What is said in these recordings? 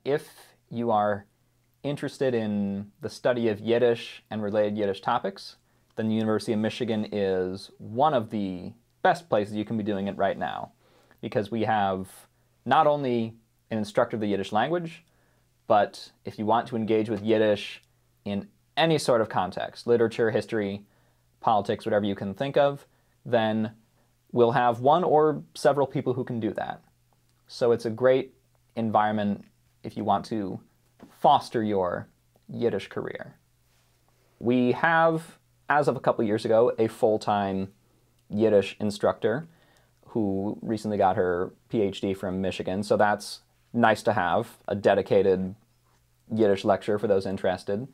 if you are interested in the study of Yiddish and related Yiddish topics, then the University of Michigan is one of the best places you can be doing it right now, because we have not only an instructor of the Yiddish language, but if you want to engage with Yiddish in any sort of context, literature, history, politics, whatever you can think of, then we'll have one or several people who can do that. So it's a great environment if you want to foster your Yiddish career. We have, as of a couple years ago, a full-time Yiddish instructor who recently got her PhD from Michigan, so that's nice to have, a dedicated Yiddish lecturer for those interested.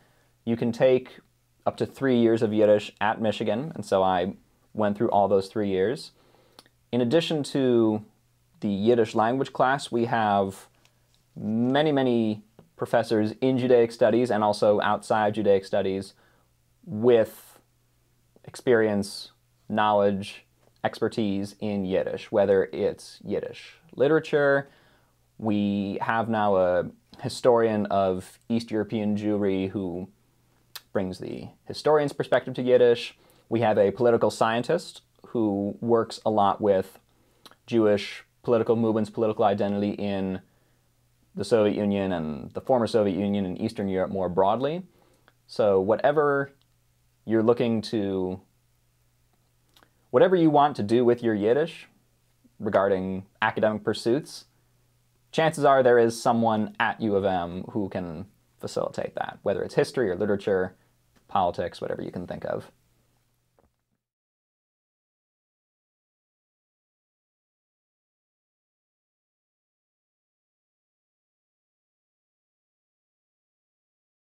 You can take up to 3 years of Yiddish at Michigan, and so I went through all those 3 years. In addition to the Yiddish language class, we have many professors in Judaic studies and also outside Judaic studies with experience, knowledge, expertise in Yiddish, whether it's Yiddish literature. We have now a historian of East European Jewry who brings the historian's perspective to Yiddish. We have a political scientist who works a lot with Jewish political movements, political identity in the Soviet Union and the former Soviet Union and Eastern Europe more broadly. So whatever you want to do with your Yiddish regarding academic pursuits, chances are there is someone at U of M who can facilitate that, whether it's history or literature, politics, whatever you can think of.